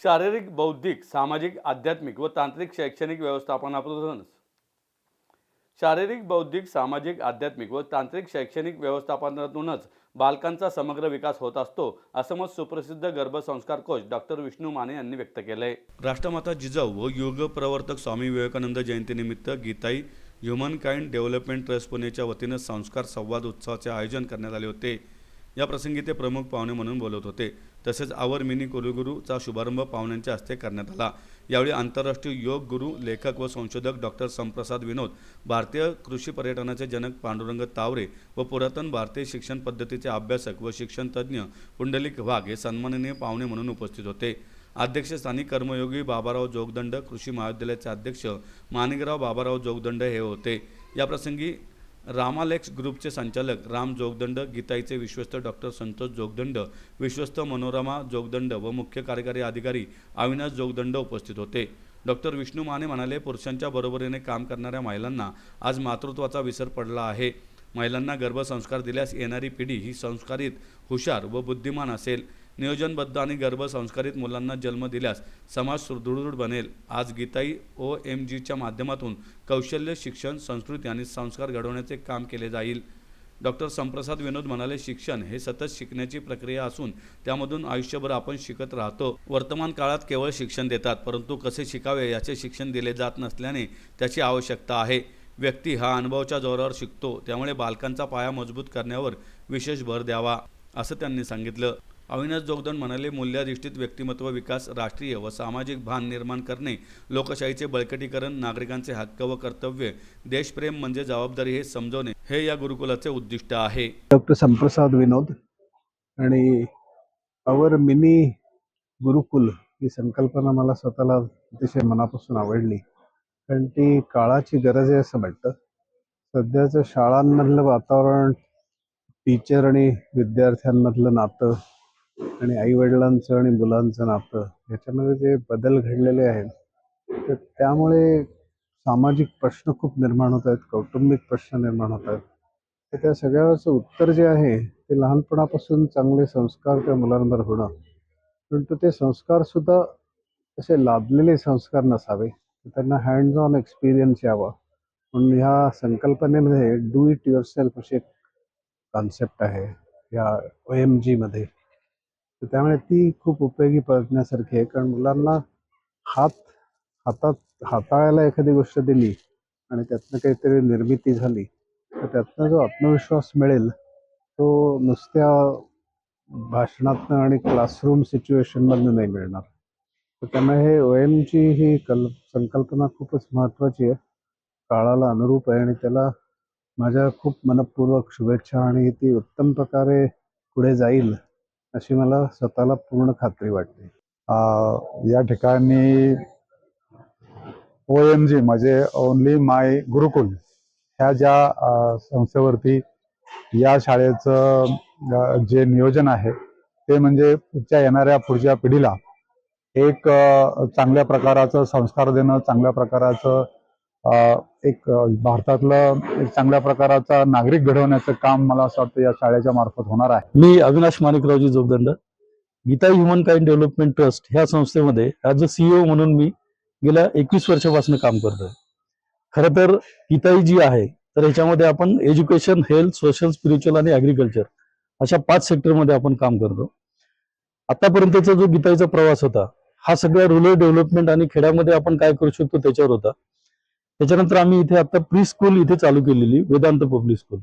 शारीरिक, बौद्धिक, सामाजिक, आध्यात्मिक व तांत्रिक शैक्षणिक व्यवस्थापनातूनच शारीरिक, बौद्धिक, सामाजिक, आध्यात्मिक व तांत्रिक शैक्षणिक व्यवस्थापनातूनच बालकांचा समग्र विकास होत असतो, असं मत सुप्रसिद्ध गर्भसंस्कार कोच डॉक्टर विष्णू माने यांनी व्यक्त केलंय। राष्ट्रमाता जिजाऊ व युग प्रवर्तक स्वामी विवेकानंद जयंतीनिमित्त Geetai human kind development trust पुणेच्या वतीनं संस्कार संवाद उत्सवाचे आयोजन करण्यात आले होते। या प्रसंगी ते प्रमुख पाहुणे म्हणून बोलत होते। तसेच आवर मिनी कुलगुरूचा शुभारंभ पाहुण्यांच्या हस्ते करण्यात आला। यावेळी आंतरराष्ट्रीय योग गुरु, लेखक व संशोधक डॉक्टर संप्रसाद विनोद, भारतीय कृषी पर्यटनाचे जनक पांडुरंग तावरे व पुरातन भारतीय शिक्षण पद्धतीचे अभ्यासक व शिक्षण तज्ज्ञ पुंडलिक वाघ हे सन्माननीय पाहुणे म्हणून उपस्थित होते। अध्यक्षस्थानी कर्मयोगी बाबाराव जोगदंड, कृषी महाविद्यालयाचे अध्यक्ष माणिकराव बाबाराव जोगदंड हे होते। या प्रसंगी रामालेक्स ग्रुपचे संचालक राम जोगदंड, गीताईचे विश्वस्त डॉक्टर संतोष जोगदंड, विश्वस्त मनोरमा जोगदंड व मुख्य कार्यकारी अधिकारी अविनाश जोगदंड उपस्थित होते। डॉक्टर विष्णू माने म्हणाले, पुरुषांच्या बरोबरीने काम करणाऱ्या महिलांना आज मातृत्वाचा विसर पडला आहे। महिलांना गर्भसंस्कार दिल्यास येणारी पिढी ही संस्कारित, हुशार व बुद्धिमान असेल। नियोजनबद्ध आणि गर्भसंस्कारित मुलांना जन्म दिल्यास समाज सुदृढ बनेल। आज गीताई OMGच्या माध्यमातून कौशल्य, शिक्षण, संस्कृती आणि संस्कार घडवण्याचे काम केले जाईल। डॉक्टर संप्रसाद विनोद म्हणाले, शिक्षण हे सतत शिकण्याची प्रक्रिया असून त्यामधून आयुष्यभर आपण शिकत राहतो। वर्तमान काळात केवळ शिक्षण देतात, परंतु कसे शिकावे याचे शिक्षण दिले जात नसल्याने त्याची आवश्यकता आहे। व्यक्ती हा अनुभवाच्या जोरावर शिकतो, त्यामुळे बालकांचा पाया मजबूत करण्यावर विशेष भर द्यावा, असं त्यांनी सांगितलं। अविनाश जोगदंड म्हणाले, मूल्याधिष्ठित व्यक्तिमत्व विकास, राष्ट्रीय व सामाजिक भान निर्माण करणे, लोकशाहीचे बळकटीकरण, नागरिकांचे हक्क व कर्तव्य, देशप्रेम म्हणजे जबाबदारी हे समजवणे हे या गुरुकुलाचे उद्दिष्ट आहे। डॉक्टर संप्रसाद विनोद आणि आवर मिनी गुरुकुल ही संकल्पना मला स्वतःला अतिशय मनापासून आवडली, कारण ती काळाची गरज आहे असं वाटतं। सध्याचं शाळांमधलं वातावरण, टीचर आणि विद्यार्थ्यांमधलं नातं आणि आईवडिलांचं आणि मुलांचं नातं याच्यामध्ये जे बदल घडलेले आहेत, तर त्यामुळे सामाजिक प्रश्न खूप निर्माण होत आहेत, कौटुंबिक प्रश्न निर्माण होत आहेत। तर त्या सगळ्याचं उत्तर जे आहे ते लहानपणापासून चांगले संस्कार त्या मुलांवर होणं, परंतु ते संस्कार सुद्धा असे लादलेले संस्कार नसावे, त्यांना हँड्स ऑन एक्सपिरियन्स यावा। म्हणून ह्या संकल्पनेमध्ये डू इट युअरसेल्फ अशी एक कॉन्सेप्ट आहे या OMG मध्ये। तर त्यामुळे ती खूप उपयोगी पडण्यासारखी आहे, कारण मुलांना हाताळायला एखादी गोष्ट दिली आणि त्यातनं काहीतरी निर्मिती झाली, तर त्यातनं जो आत्मविश्वास मिळेल तो नुसत्या भाषणातनं आणि क्लासरूम सिच्युएशनमधनं नाही मिळणार। तर त्यामुळे हे OMG ही संकल्पना खूपच महत्त्वाची आहे, काळाला अनुरूप आहे आणि त्याला माझ्या खूप मनपूर्वक शुभेच्छा, आणि ती उत्तम प्रकारे पुढे जाईल अशी मला स्वतःला पूर्ण खात्री वाटते। या ठिकाणी OMG म्हणजे ओनली माय गुरुकुल ह्या ज्या संस्थेवरती या शाळेचं जे नियोजन आहे ते म्हणजे येणाऱ्या पुढच्या पिढीला एक चांगल्या प्रकारचं संस्कार देणं, चांगल्या प्रकारचं एक भारतातलं एक चांगल्या प्रकारचा नागरिक घडवण्याचं काम मला असं वाटतं या शाळेच्या मार्फत होणार आहे। मी Avinash Manikraoji Jogdand, Geetai human kind development trust ह्या संस्थेमध्ये ॲज अ CEO म्हणून मी गेल्या 21 वर्षापासून काम करतोय। खरं तर गीताई जी आहे तर ह्याच्यामध्ये आपण एज्युकेशन, हेल्थ, सोशल, स्पिरिच्युअल आणि ॲग्रिकल्चर अशा 5 सेक्टरमध्ये आपण काम करतो। आतापर्यंतचा जो गीताईचा प्रवास होता हा सगळ्या रुरल डेव्हलपमेंट आणि खेड्यामध्ये आपण काय करू शकतो त्याच्यावर होता। त्याच्यानंतर आम्ही इथे आता प्री स्कूल इथे चालू केलेली, वेदांत पब्लिक स्कूल।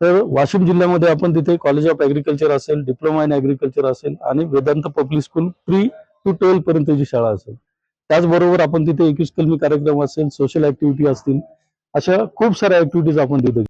तर वाशिम जिल्ह्यामध्ये आपण तिथे कॉलेज ऑफ ॲग्रिकल्चर असेल, डिप्लोमा इन ॲग्रिकल्चर असेल आणि Vedant public school pre to 12 पर्यंतची शाळा असेल। त्याचबरोबर आपण तिथे 21 कलमी कार्यक्रम असेल, सोशल ॲक्टिव्हिटी असतील, अशा खूप साऱ्या ॲक्टिव्हिटीज आपण तिथे